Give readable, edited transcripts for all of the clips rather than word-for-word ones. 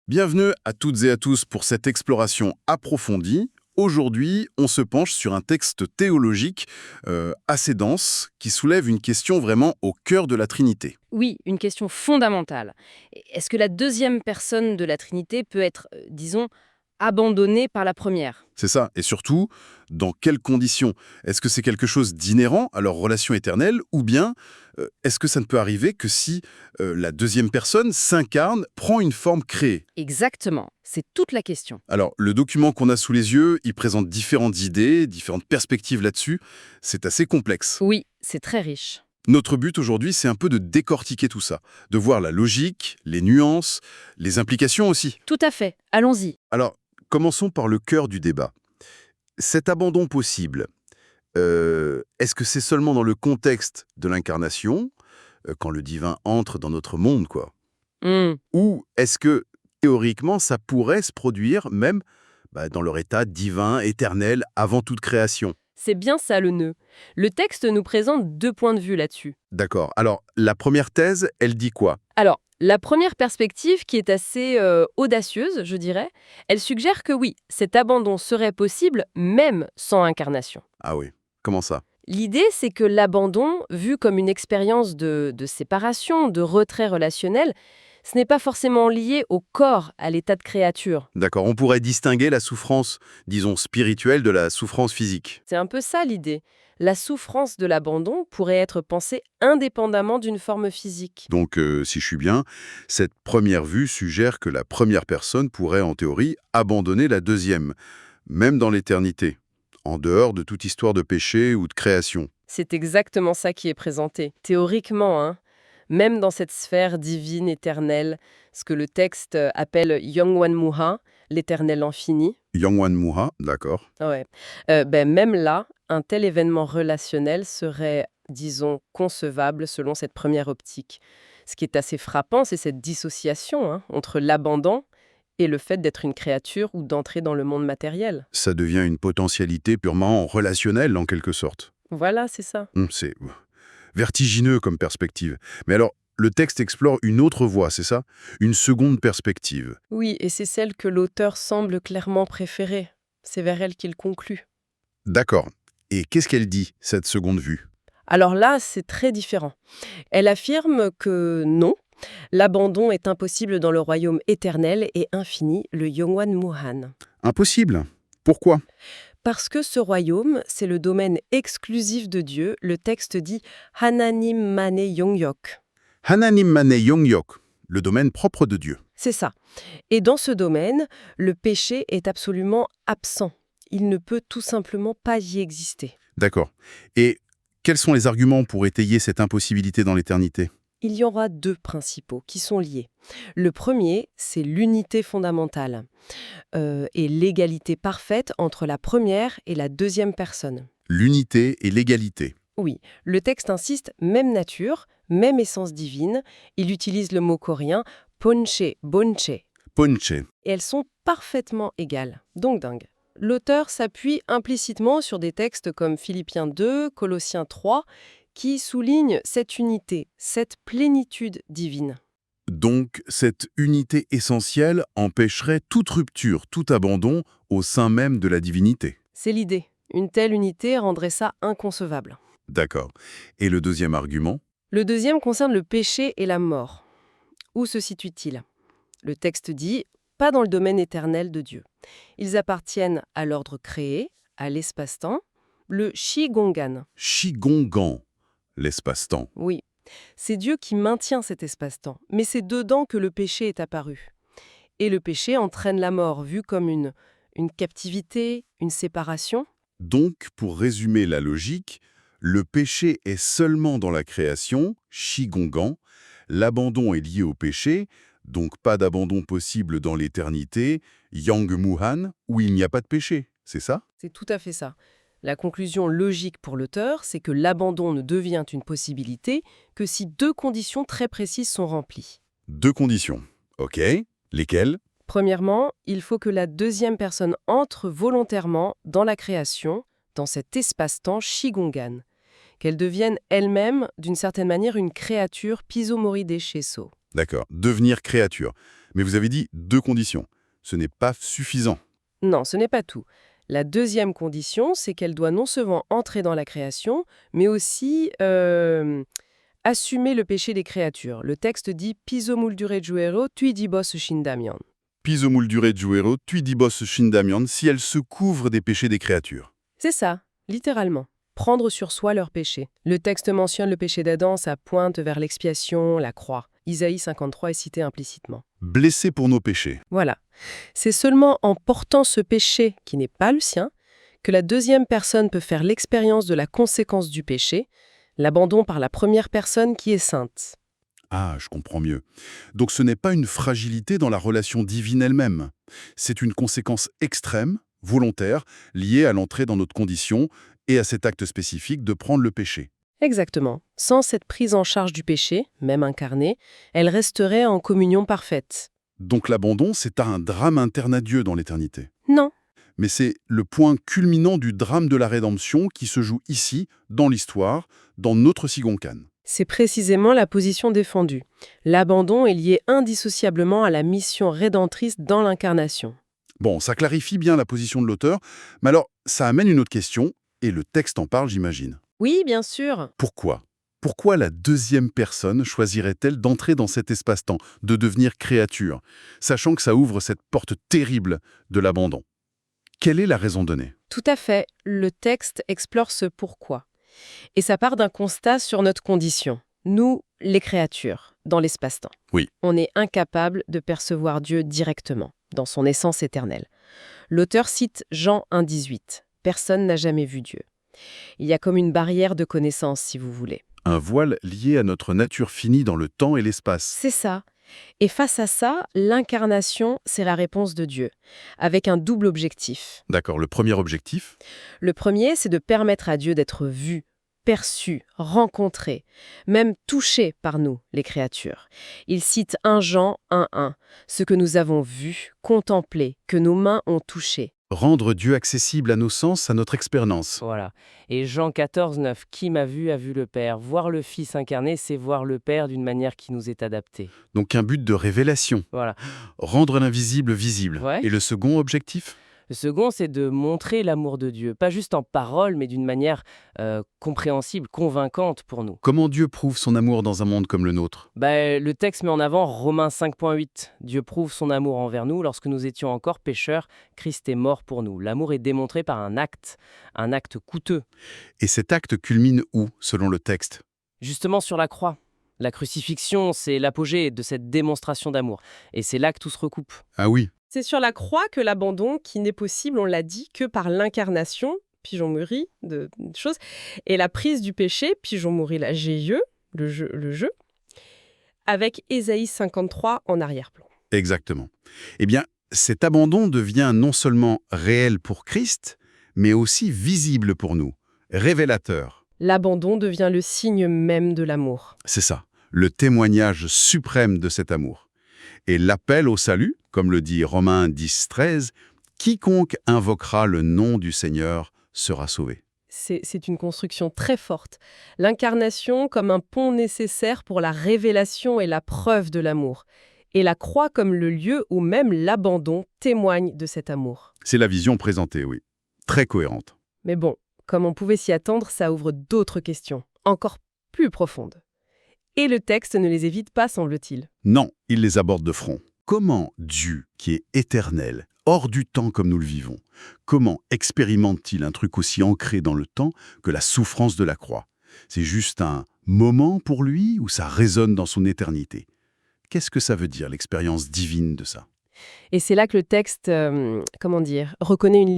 Bienvenue à toutes et à tous pour cette exploration approfondie. Aujourd'hui, on se penche sur un texte théologique assez dense qui soulève une question vraiment au cœur de la Trinité. Oui, une question fondamentale. Est-ce que la deuxième personne de la Trinité peut être, disons, abandonnée par la première? C'est ça, et surtout, dans quelles conditions? Est-ce que c'est quelque chose d'inhérent à leur relation éternelle ou bien est-ce que ça ne peut arriver que si la deuxième personne s'incarne, prend une forme créée? Exactement, c'est toute la question. Alors, le document qu'on a sous les yeux, il présente différentes idées, différentes perspectives là-dessus. C'est assez complexe. Oui, c'est très riche. Notre but aujourd'hui, c'est un peu de décortiquer tout ça, de voir la logique, les nuances, les implications aussi. Tout à fait, allons-y. Alors, commençons par le cœur du débat. Cet abandon possible, est-ce que c'est seulement dans le contexte de l'incarnation, quand le divin entre dans notre monde, quoi? Hmm, Ou est-ce que, théoriquement, ça pourrait se produire même dans leur état divin, éternel, avant toute création? c'est bien ça le nœud. Le texte nous présente deux points de vue là-dessus. D'accord. Alors, la première thèse, elle dit quoi? Alors, la première perspective, qui est assez audacieuse, je dirais, elle suggère que oui, cet abandon serait possible même sans incarnation. Ah oui, comment ça? L'idée, c'est que l'abandon, vu comme une expérience de séparation, de retrait relationnel, ce n'est pas forcément lié au corps, à l'état de créature. D'accord, on pourrait distinguer la souffrance, disons, spirituelle de la souffrance physique. C'est un peu ça l'idée. La souffrance de l'abandon pourrait être pensée indépendamment d'une forme physique. Donc, si je suis bien, cette première vue suggère que la première personne pourrait, en théorie, abandonner la deuxième, même dans l'éternité, en dehors de toute histoire de péché ou de création. C'est exactement ça qui est présenté. Théoriquement, hein, même dans cette sphère divine éternelle, ce que le texte appelle Yongwan Muha, l'éternel infini. Yongwan Muha, d'accord. Ouais. Même là, un tel événement relationnel serait, disons, concevable selon cette première optique. Ce qui est assez frappant, c'est cette dissociation entre l'abandon et le fait d'être une créature ou d'entrer dans le monde matériel. Ça devient une potentialité purement relationnelle, en quelque sorte. Voilà, c'est ça. C'est vertigineux comme perspective. Mais alors, le texte explore une autre voie, c'est ça? Une seconde perspective. Oui, et c'est celle que l'auteur semble clairement préférer. C'est vers elle qu'il conclut. D'accord. Et qu'est-ce qu'elle dit, cette seconde vue? Alors là, c'est très différent. Elle affirme que non, l'abandon est impossible dans le royaume éternel et infini, le Yongwan Muhan. Impossible. Pourquoi? Parce que ce royaume, c'est le domaine exclusif de Dieu, le texte dit Hananim Mane Yongyok. Hananim Mane Yongyok, le domaine propre de Dieu. C'est ça. Et dans ce domaine, le péché est absolument absent. Il ne peut tout simplement pas y exister. D'accord. Et quels sont les arguments pour étayer cette impossibilité dans l'éternité? Il y aura deux principaux qui sont liés. Le premier, c'est l'unité fondamentale et l'égalité parfaite entre la première et la deuxième personne. L'unité et l'égalité. Oui, le texte insiste même nature, même essence divine. Il utilise le mot coréen ponche, bonche, et Ponche. elles sont parfaitement égales. Donc dingue. L'auteur s'appuie implicitement sur des textes comme Philippiens 2, Colossiens 3, qui soulignent cette unité, cette plénitude divine. Donc, cette unité essentielle empêcherait toute rupture, tout abandon au sein même de la divinité. C'est l'idée. Une telle unité rendrait ça inconcevable. D'accord. Et le deuxième argument? Le deuxième concerne le péché et la mort. Où se situe-t-il? Le texte dit « pas dans le domaine éternel de Dieu ». Ils appartiennent à l'ordre créé, à l'espace-temps, le Shigongan. Shigongan, l'espace-temps. Oui, c'est Dieu qui maintient cet espace-temps, mais c'est dedans que le péché est apparu. Et le péché entraîne la mort, vue comme une captivité, une séparation. Donc, pour résumer la logique, le péché est seulement dans la création, Shigongan, l'abandon est lié au péché, donc pas d'abandon possible dans l'éternité, Yang Muhan, où il n'y a pas de péché, c'est ça? C'est tout à fait ça. La conclusion logique pour l'auteur, c'est que l'abandon ne devient une possibilité que si deux conditions très précises sont remplies. Deux conditions. Ok. Lesquelles? Premièrement, il faut que la deuxième personne entre volontairement dans la création, dans cet espace-temps Shigongan, qu'elle devienne elle-même, d'une certaine manière, une créature Pisomori Desheso. D'accord. Devenir créature. Mais vous avez dit 2 conditions. Ce n'est pas suffisant. Non, ce n'est pas tout. La deuxième condition, c'est qu'elle doit non seulement entrer dans la création, mais aussi assumer le péché des créatures. Le texte dit « pisomuldure juero tui dibos shindamion ». Pisomuldure juero tui dibos shindamion, si elle se couvre des péchés des créatures. C'est ça, littéralement. Prendre sur soi leurs péchés. Le texte mentionne le péché d'Adam, ça pointe vers l'expiation, la croix. Isaïe 53 est cité implicitement. Blessé pour nos péchés. Voilà. C'est seulement en portant ce péché, qui n'est pas le sien, que la deuxième personne peut faire l'expérience de la conséquence du péché, l'abandon par la première personne qui est sainte. Ah, je comprends mieux. Donc ce n'est pas une fragilité dans la relation divine elle-même. C'est une conséquence extrême, volontaire, liée à l'entrée dans notre condition et à cet acte spécifique de prendre le péché. Exactement. Sans cette prise en charge du péché, même incarné, elle resterait en communion parfaite. Donc l'abandon, c'est un drame interne à Dieu dans l'éternité. Non. Mais c'est le point culminant du drame de la rédemption qui se joue ici, dans l'histoire, dans notre Sigonkan. C'est précisément la position défendue. L'abandon est lié indissociablement à la mission rédemptrice dans l'incarnation. Bon, ça clarifie bien la position de l'auteur, mais alors ça amène une autre question, et le texte en parle, j'imagine. Oui, bien sûr. Pourquoi ? Pourquoi la deuxième personne choisirait-elle d'entrer dans cet espace-temps, de devenir créature, sachant que ça ouvre cette porte terrible de l'abandon ? Quelle est la raison donnée ? Tout à fait. Le texte explore ce pourquoi. Et ça part d'un constat sur notre condition. Nous, les créatures, dans l'espace-temps. Oui. On est incapable de percevoir Dieu directement, dans son essence éternelle. L'auteur cite Jean 1,18. Personne n'a jamais vu Dieu. Il y a comme une barrière de connaissance, si vous voulez. Un voile lié à notre nature finie dans le temps et l'espace. C'est ça. Et face à ça, l'incarnation, c'est la réponse de Dieu, avec un double objectif. D'accord, le premier objectif ? Le premier, c'est de permettre à Dieu d'être vu, perçu, rencontré, même touché par nous, les créatures. Il cite 1 Jean 1,1, ce que nous avons vu, contemplé, que nos mains ont touché. Rendre Dieu accessible à nos sens, à notre expérience. Voilà. Et Jean 14, 9, qui m'a vu a vu le Père. Voir le Fils incarné, c'est voir le Père d'une manière qui nous est adaptée. Donc un but de révélation. Voilà. Rendre l'invisible visible. Ouais. Et le second objectif ? Le second, c'est de montrer l'amour de Dieu, pas juste en parole, mais d'une manière compréhensible, convaincante pour nous. Comment Dieu prouve son amour dans un monde comme le nôtre ? Le texte met en avant Romains 5.8. Dieu prouve son amour envers nous lorsque nous étions encore pécheurs. Christ est mort pour nous. L'amour est démontré par un acte coûteux. Et cet acte culmine où, selon le texte ? Justement sur la croix. La crucifixion, c'est l'apogée de cette démonstration d'amour. Et c'est là que tout se recoupe. Ah oui. C'est sur la croix que l'abandon, qui n'est possible, on l'a dit, que par l'incarnation, pigeon mûri, de choses, et la prise du péché, pigeon mûri, la GIE, le jeu, avec Ésaïe 53 en arrière-plan. Exactement. Eh bien, cet abandon devient non seulement réel pour Christ, mais aussi visible pour nous, révélateur. L'abandon devient le signe même de l'amour. C'est ça, le témoignage suprême de cet amour. Et l'appel au salut, comme le dit Romains 10, 13, « Quiconque invoquera le nom du Seigneur sera sauvé ». C'est une construction très forte. L'incarnation comme un pont nécessaire pour la révélation et la preuve de l'amour. Et la croix comme le lieu où même l'abandon témoigne de cet amour. C'est la vision présentée, oui. Très cohérente. Mais bon, comme on pouvait s'y attendre, ça ouvre d'autres questions, encore plus profondes. Et le texte ne les évite pas, semble-t-il. Non, il les aborde de front. Comment Dieu, qui est éternel, hors du temps comme nous le vivons, comment expérimente-t-il un truc aussi ancré dans le temps que la souffrance de la croix ? C'est juste un moment pour lui ou ça résonne dans son éternité ? Qu'est-ce que ça veut dire, l'expérience divine de ça ? Et c'est là que le texte, reconnaît une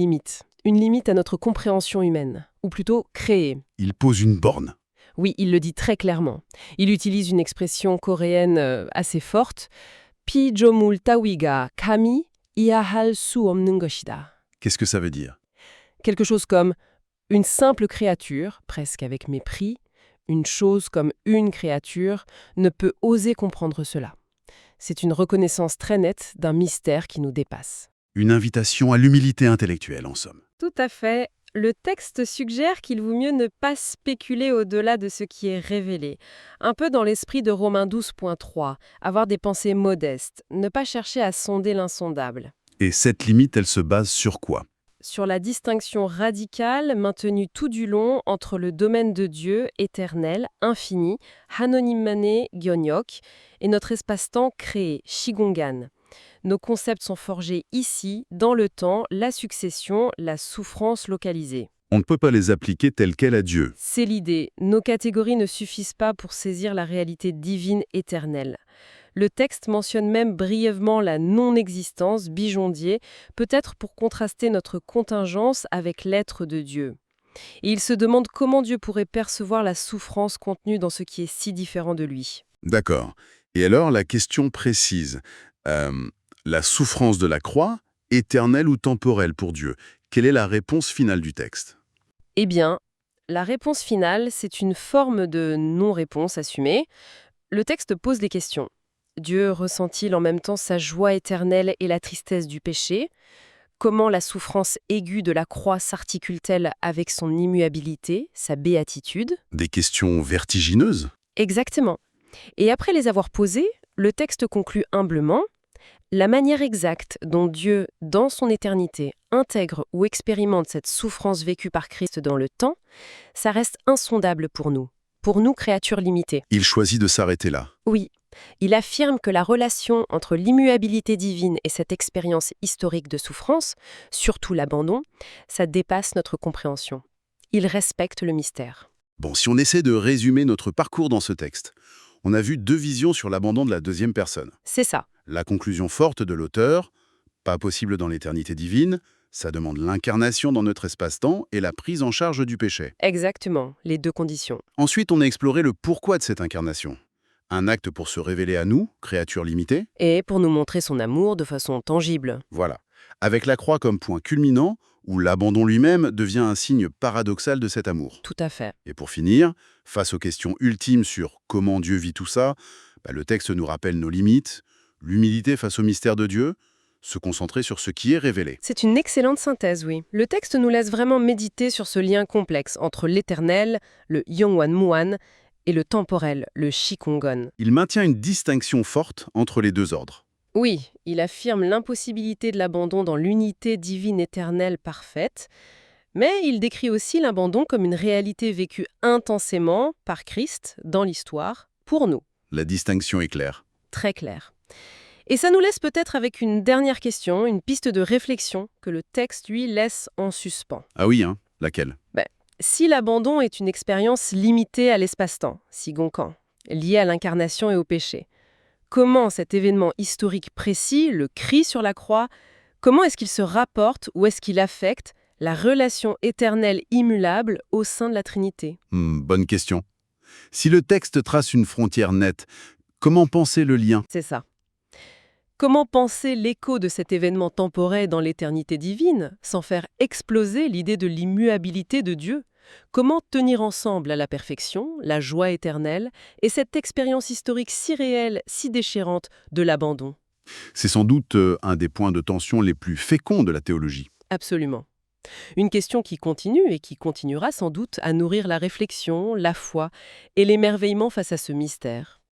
limite à notre compréhension humaine, ou plutôt créée. Il pose une borne. Oui, il le dit très clairement. Il utilise une expression coréenne assez forte. 피조물 따위가 감히 이해할 수 없는 것이다. Qu'est-ce que ça veut dire ? Quelque chose comme une simple créature, presque avec mépris, une chose comme une créature, ne peut oser comprendre cela. C'est une reconnaissance très nette d'un mystère qui nous dépasse. Une invitation à l'humilité intellectuelle, en somme. Tout à fait. Le texte suggère qu'il vaut mieux ne pas spéculer au-delà de ce qui est révélé. Un peu dans l'esprit de Romains 12.3, avoir des pensées modestes, ne pas chercher à sonder l'insondable. Et cette limite, elle se base sur quoi? Sur la distinction radicale maintenue tout du long entre le domaine de Dieu, éternel, infini, Hanonimane Gyonyok, et notre espace-temps créé, Shigongan. Nos concepts sont forgés ici, dans le temps, la succession, la souffrance localisée. On ne peut pas les appliquer telles quelles à Dieu. C'est l'idée. Nos catégories ne suffisent pas pour saisir la réalité divine éternelle. Le texte mentionne même brièvement la non-existence, bijondier, peut-être pour contraster notre contingence avec l'être de Dieu. Et il se demande comment Dieu pourrait percevoir la souffrance contenue dans ce qui est si différent de lui. D'accord. Et alors, la question précise. La souffrance de la croix, éternelle ou temporelle pour Dieu? Quelle est la réponse finale du texte? Eh bien, la réponse finale, c'est une forme de non-réponse assumée. Le texte pose des questions. Dieu ressent-il en même temps sa joie éternelle et la tristesse du péché? Comment la souffrance aiguë de la croix s'articule-t-elle avec son immuabilité, sa béatitude? Des questions vertigineuses? Exactement. Et après les avoir posées, le texte conclut humblement: la manière exacte dont Dieu, dans son éternité, intègre ou expérimente cette souffrance vécue par Christ dans le temps, ça reste insondable pour nous créatures limitées. Il choisit de s'arrêter là. Oui, il affirme que la relation entre l'immuabilité divine et cette expérience historique de souffrance, surtout l'abandon, ça dépasse notre compréhension. Il respecte le mystère. Bon, si on essaie de résumer notre parcours dans ce texte, on a vu deux visions sur l'abandon de la deuxième personne. C'est ça. La conclusion forte de l'auteur, pas possible dans l'éternité divine, ça demande l'incarnation dans notre espace-temps et la prise en charge du péché. Exactement, les deux conditions. Ensuite, on a exploré le pourquoi de cette incarnation. Un acte pour se révéler à nous, créatures limitées. Et pour nous montrer son amour de façon tangible. Voilà. Avec la croix comme point culminant, où l'abandon lui-même devient un signe paradoxal de cet amour. Tout à fait. Et pour finir, face aux questions ultimes sur comment Dieu vit tout ça, le texte nous rappelle nos limites, l'humilité face au mystère de Dieu, se concentrer sur ce qui est révélé. C'est une excellente synthèse, oui. Le texte nous laisse vraiment méditer sur ce lien complexe entre l'éternel, le Yongwan Muan, et le temporel, le Shikongon. Il maintient une distinction forte entre les deux ordres. Oui, il affirme l'impossibilité de l'abandon dans l'unité divine éternelle parfaite, mais il décrit aussi l'abandon comme une réalité vécue intensément par Christ dans l'histoire, pour nous. La distinction est claire. Très claire. Et ça nous laisse peut-être avec une dernière question, une piste de réflexion que le texte, lui, laisse en suspens. Ah oui, hein, laquelle? Si l'abandon est une expérience limitée à l'espace-temps, Sigonkan, liée à l'incarnation et au péché, comment cet événement historique précis, le cri sur la croix, comment est-ce qu'il se rapporte ou est-ce qu'il affecte la relation éternelle immuable au sein de la Trinité? Bonne question. Si le texte trace une frontière nette, comment penser le lien? C'est ça. Comment penser l'écho de cet événement temporel dans l'éternité divine, sans faire exploser l'idée de l'immuabilité de Dieu? Comment tenir ensemble à la perfection, la joie éternelle, et cette expérience historique si réelle, si déchirante de l'abandon? C'est sans doute un des points de tension les plus féconds de la théologie. Absolument. Une question qui continue et qui continuera sans doute à nourrir la réflexion, la foi et l'émerveillement face à ce mystère.